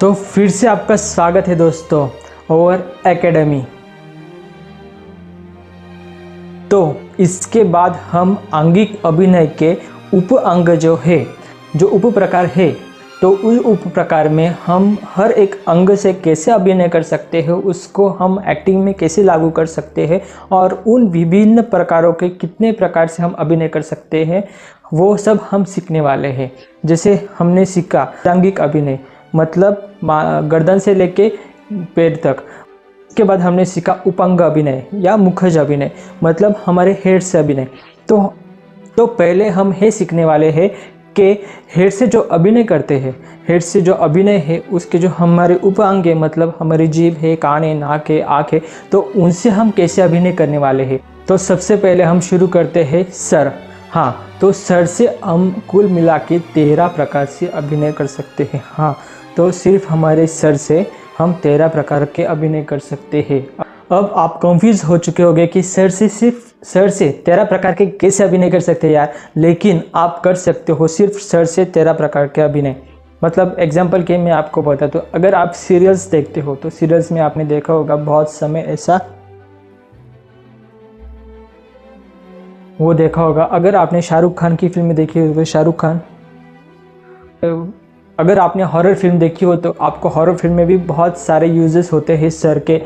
तो फिर से आपका स्वागत है दोस्तों और एकेडमी। तो इसके बाद हम आंगिक अभिनय के उप अंग जो उप प्रकार है, तो उस उप प्रकार में हम हर एक अंग से कैसे अभिनय कर सकते हैं, उसको हम एक्टिंग में कैसे लागू कर सकते हैं और उन विभिन्न प्रकारों के कितने प्रकार से हम अभिनय कर सकते हैं, वो सब हम सीखने वाले हैं। जैसे हमने सीखा आंगिक अभिनय, मतलब गर्दन से लेके पैर तक। उसके बाद हमने सीखा उपांग अभिनय या मुखज अभिनय, मतलब हमारे हेड से अभिनय। तो पहले हम ये सीखने वाले हैं कि हेड से जो अभिनय करते हैं, हेड से जो अभिनय है उसके जो हमारे उपांग है, मतलब हमारी जीभ है, कान है, नाक है, आँख है, तो उनसे हम कैसे अभिनय करने वाले हैं। तो सबसे पहले हम शुरू करते हैं सर। हाँ, तो सर से हम कुल मिला के 13 प्रकार से अभिनय कर सकते हैं। हाँ, तो सिर्फ हमारे सर से हम 13 प्रकार के अभिनय कर सकते हैं। अब आप कंफ्यूज हो चुके होंगे कि सर से 13 प्रकार के कैसे अभिनय कर सकते हैं यार, लेकिन आप कर सकते हो सिर्फ सर से 13 प्रकार के अभिनय। मतलब एग्जाम्पल के मैं आपको बताता हूँ, अगर आप सीरियल्स देखते हो तो सीरियल्स में आपने देखा होगा बहुत समय ऐसा वो देखा होगा। अगर आपने शाहरुख खान की फिल्म देखी हो तो शाहरुख खान, अगर आपने हॉरर फिल्म देखी हो तो आपको हॉरर फिल्म में भी बहुत सारे यूजेस होते हैं सर के,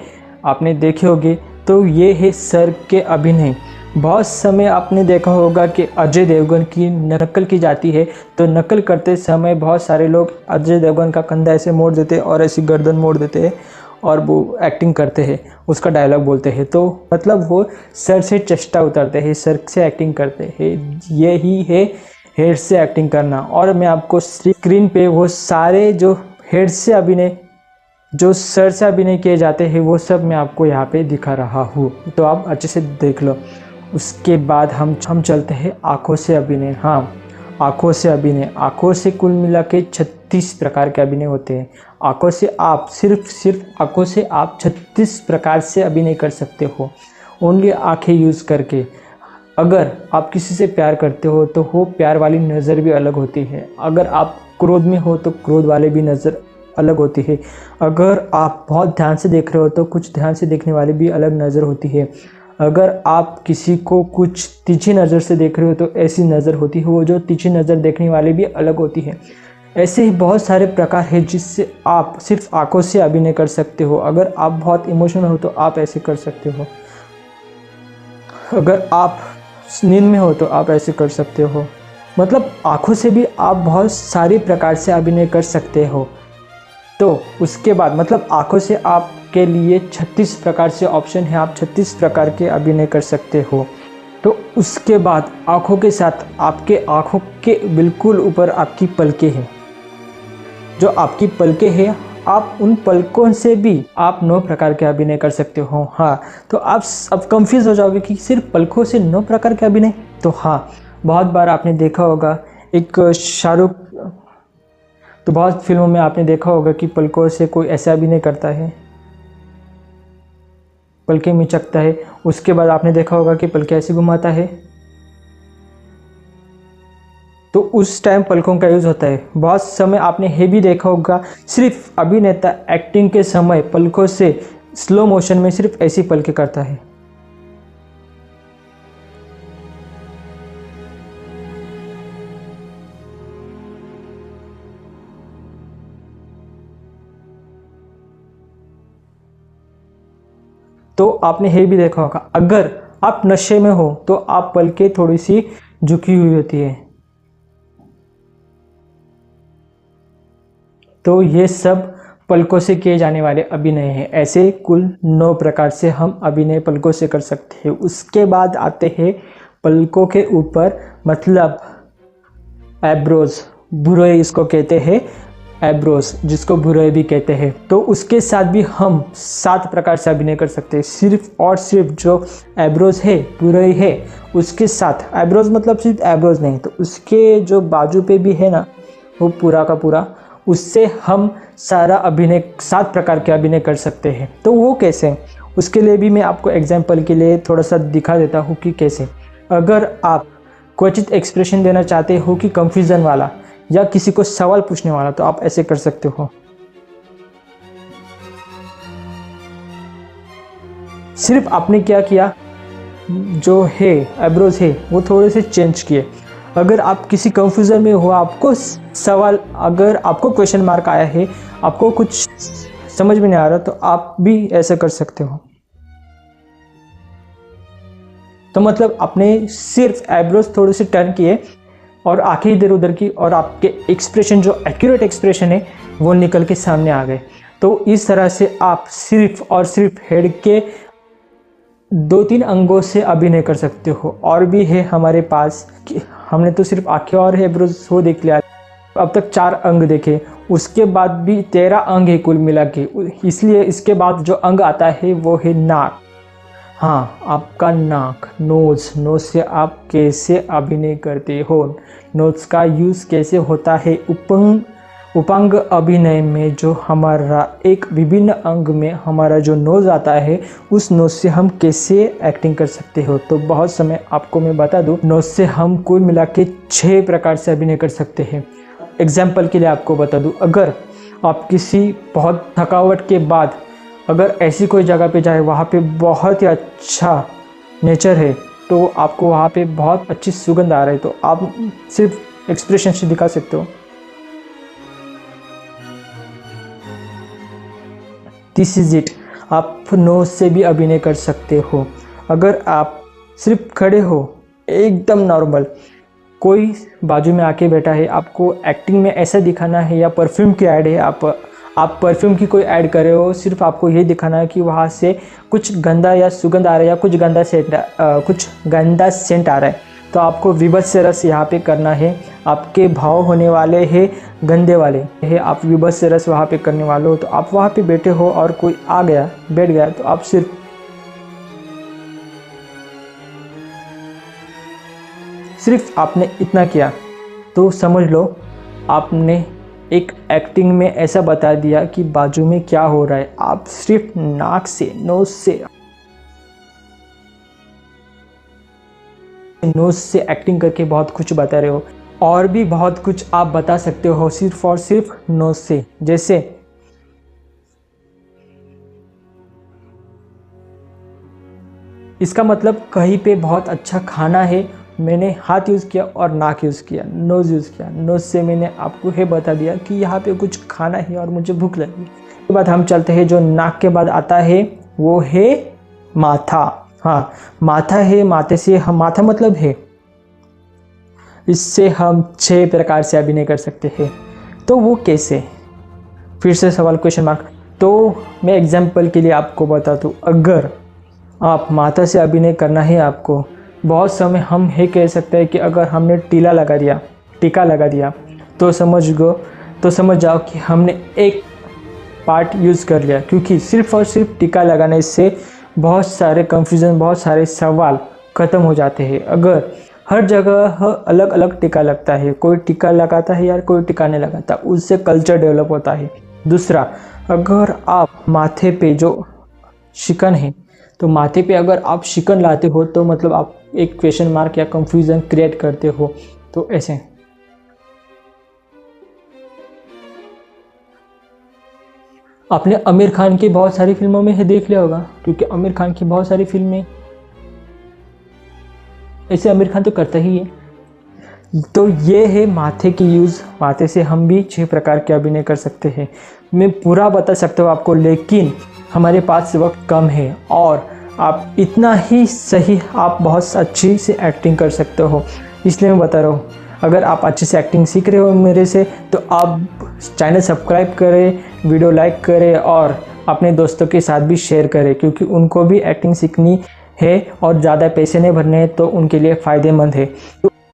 आपने देखे होंगे। तो ये है सर के अभिनय। बहुत समय आपने देखा होगा कि अजय देवगन की नकल की जाती है, तो नकल करते समय बहुत सारे लोग अजय देवगन का कंधा ऐसे मोड़ देते हैं और ऐसी गर्दन मोड़ देते हैं और वो एक्टिंग करते हैं, उसका डायलॉग बोलते हैं। तो मतलब वो सर से चेष्टा उतारते हैं, सर से एक्टिंग करते हैं। यही है हेड से एक्टिंग करना। और मैं आपको स्क्रीन पे वो सारे जो हेड से अभिनय, जो सर से अभिनय किए जाते हैं, वो सब मैं आपको यहाँ पे दिखा रहा हूँ, तो आप अच्छे से देख लो। उसके बाद हम चलते हैं आँखों से अभिनय। हाँ, आँखों से अभिनय, आँखों से कुल मिला के 36 प्रकार के अभिनय होते हैं। आँखों से आप सिर्फ आँखों से आप 36 प्रकार से अभिनय कर सकते हो, ओनली आँखें यूज़ करके। अगर आप किसी से प्यार करते हो तो वो प्यार वाली नज़र भी अलग होती है। अगर आप क्रोध में हो तो क्रोध वाले भी नज़र अलग होती है। अगर आप बहुत ध्यान से देख रहे हो तो कुछ ध्यान से देखने वाली भी अलग नज़र होती है। अगर आप किसी को कुछ तिरछी नज़र से देख रहे हो तो ऐसी नज़र होती है, वो जो तिरछी नज़र देखने वाली भी अलग होती है। ऐसे ही बहुत सारे प्रकार हैं जिससे आप सिर्फ आँखों से अभिनय कर सकते हो। अगर आप बहुत इमोशनल हो तो आप ऐसे कर सकते हो। अगर आप नींद में हो तो आप ऐसे कर सकते हो। मतलब आँखों से भी आप बहुत सारी प्रकार से अभिनय कर सकते हो। तो उसके बाद मतलब आँखों से आपके लिए 36 प्रकार से ऑप्शन है, आप 36 प्रकार के अभिनय कर सकते हो। तो उसके बाद आँखों के साथ आपके आँखों के बिल्कुल ऊपर आपकी पलकें हैं। जो आपकी पलकें हैं, आप उन पलकों से भी आप 9 प्रकार के अभिनय कर सकते हो। हाँ, तो आप अब कंफ्यूज हो जाओगे कि सिर्फ पलकों से 9 प्रकार के अभिनय। तो हाँ, बहुत बार आपने देखा होगा तो बहुत फिल्मों में आपने देखा होगा कि पलकों से कोई ऐसा अभिनय करता है, पलकें मिचकता है। उसके बाद आपने देखा होगा कि पलकें ऐसे घुमाता है, तो उस टाइम पलकों का यूज़ होता है। बहुत समय आपने ये भी देखा होगा सिर्फ अभिनेता एक्टिंग के समय पलकों से स्लो मोशन में सिर्फ ऐसी पलकें करता है। तो आपने ये भी देखा होगा अगर आप नशे में हो तो आप पलकें थोड़ी सी झुकी हुई होती है। तो ये सब पलकों से किए जाने वाले अभिनय हैं। ऐसे कुल 9 प्रकार से हम अभिनय पलकों से कर सकते हैं। उसके बाद आते हैं पलकों के ऊपर, मतलब एब्रोज, भुरोई इसको कहते हैं, एब्रोज जिसको भुरोई भी कहते हैं। तो उसके साथ भी हम 7 प्रकार से अभिनय कर सकते हैं। सिर्फ और सिर्फ जो एब्रोज है, भुरोई है, उसके साथ एब्रोज मतलब सिर्फ एब्रोज नहीं, तो उसके जो बाजू पे भी है ना, वो पूरा का पूरा, उससे हम सारा अभिनय 7 प्रकार के अभिनय कर सकते हैं। तो वो कैसे, उसके लिए भी मैं आपको एग्जाम्पल के लिए थोड़ा सा दिखा देता हूँ कि कैसे। अगर आप क्वचित एक्सप्रेशन देना चाहते हो कि कंफ्यूजन वाला या किसी को सवाल पूछने वाला, तो आप ऐसे कर सकते हो। सिर्फ आपने क्या किया, जो है आईब्रोज है वो थोड़े से चेंज किए। अगर आप किसी कंफ्यूजन में हो, आपको सवाल, अगर आपको क्वेश्चन मार्क आया है, आपको कुछ समझ में नहीं आ रहा, तो आप भी ऐसा कर सकते हो। तो मतलब आपने सिर्फ आईब्रोज थोड़े से टर्न किए और आंखें इधर उधर की, और आपके एक्सप्रेशन, जो एक्यूरेट एक्सप्रेशन है वो निकल के सामने आ गए। तो इस तरह से आप सिर्फ और सिर्फ हेड के 2-3 अंगों से अभिनय कर सकते हो। और भी है हमारे पास, हमने तो सिर्फ आंखें और आईब्रोज वो देख लिया, अब तक 4 अंग देखे, उसके बाद भी 13 अंग है कुल मिला के। इसलिए इसके बाद जो अंग आता है वो है नाक। हाँ, आपका नाक, नोज़ से आप कैसे अभिनय करते हो, नोज़ का यूज़ कैसे होता है उपांग अभिनय में। जो हमारा एक विभिन्न अंग में हमारा जो नोज़ आता है, उस नोज़ से हम कैसे एक्टिंग कर सकते हो। तो बहुत समय आपको मैं बता दूं, नोज़ से हम कुल मिला के 6 प्रकार से अभिनय कर सकते हैं। एग्जाम्पल के लिए आपको बता दूं, अगर आप किसी बहुत थकावट के बाद अगर ऐसी कोई जगह पे जाए, वहाँ पे बहुत ही अच्छा नेचर है, तो आपको वहाँ पे बहुत अच्छी सुगंध आ रही है, तो आप सिर्फ एक्सप्रेशन से दिखा सकते हो। This is it. आप नोज़ से भी अभिनय कर सकते हो। अगर आप सिर्फ खड़े हो एकदम नॉर्मल, कोई बाजू में आके बैठा है, आपको एक्टिंग में ऐसा दिखाना है, या परफ्यूम की ऐड है, आप परफ्यूम की कोई ऐड कर रहे हो, सिर्फ आपको ये दिखाना है कि वहाँ से कुछ गंदा या सुगंध आ रहा है, या कुछ गंदा सेंट आ रहा है, तो आपको विभत्स रस यहाँ पे करना है। आपके भाव होने वाले हैं गंदे वाले है, आप विभत्स रस वहाँ पे करने वाले हो। तो आप वहाँ पे बैठे हो और कोई आ गया, बैठ गया, तो आप सिर्फ आपने इतना किया, तो समझ लो आपने एक एक्टिंग में ऐसा बता दिया कि बाजू में क्या हो रहा है। आप सिर्फ नाक से, नोज से एक्टिंग करके बहुत कुछ बता रहे हो। और भी बहुत कुछ आप बता सकते हो सिर्फ और सिर्फ नोज से। जैसे इसका मतलब कहीं पे बहुत अच्छा खाना है, मैंने हाथ यूज़ किया और नाक यूज़ किया, नोज़ यूज़ किया। नोज़ से मैंने आपको ये बता दिया कि यहाँ पे कुछ खाना है और मुझे भूख लगी। उसके बाद हम चलते हैं, जो नाक के बाद आता है वो है माथा। हाँ, माथा है, माथे से हम, माथा मतलब है, इससे हम 6 प्रकार से अभिनय कर सकते हैं। तो वो कैसे, फिर से सवाल क्वेश्चन मार्क। तो मैं एग्जाम्पल के लिए आपको बता दूँ, अगर आप माथा से अभिनय करना है आपको, बहुत समय हम ये कह सकते हैं कि अगर हमने टीका लगा दिया तो समझ जाओ कि हमने एक पार्ट यूज़ कर लिया। क्योंकि सिर्फ और सिर्फ टीका लगाने से बहुत सारे कंफ्यूजन, बहुत सारे सवाल ख़त्म हो जाते हैं। अगर हर जगह अलग अलग टीका लगता है, कोई टीका लगाता है यार, कोई टीका नहीं लगाता, उससे कल्चर डेवलप होता है। दूसरा, अगर आप माथे पे जो शिकन है, तो माथे पे अगर आप शिकन लाते हो तो मतलब आप एक क्वेश्चन मार्क या कंफ्यूजन क्रिएट करते हो। तो ऐसे आपने आमिर खान की बहुत सारी फिल्मों में देख लिया होगा, क्योंकि आमिर खान की बहुत सारी फिल्में ऐसे आमिर खान तो करता ही है। तो ये है माथे की यूज़। माथे से हम भी 6 प्रकार के अभिनय कर सकते हैं। मैं पूरा बता सकता हूँ आपको, लेकिन हमारे पास वक्त कम है, और आप इतना ही सही आप बहुत अच्छी से एक्टिंग कर सकते हो, इसलिए मैं बता रहा हूँ। अगर आप अच्छे से एक्टिंग सीख रहे हो मेरे से, तो आप चैनल सब्सक्राइब करें, वीडियो लाइक करें और अपने दोस्तों के साथ भी शेयर करें, क्योंकि उनको भी एक्टिंग सीखनी है और ज़्यादा पैसे नहीं भरने हैं, तो उनके लिए फ़ायदेमंद है। तो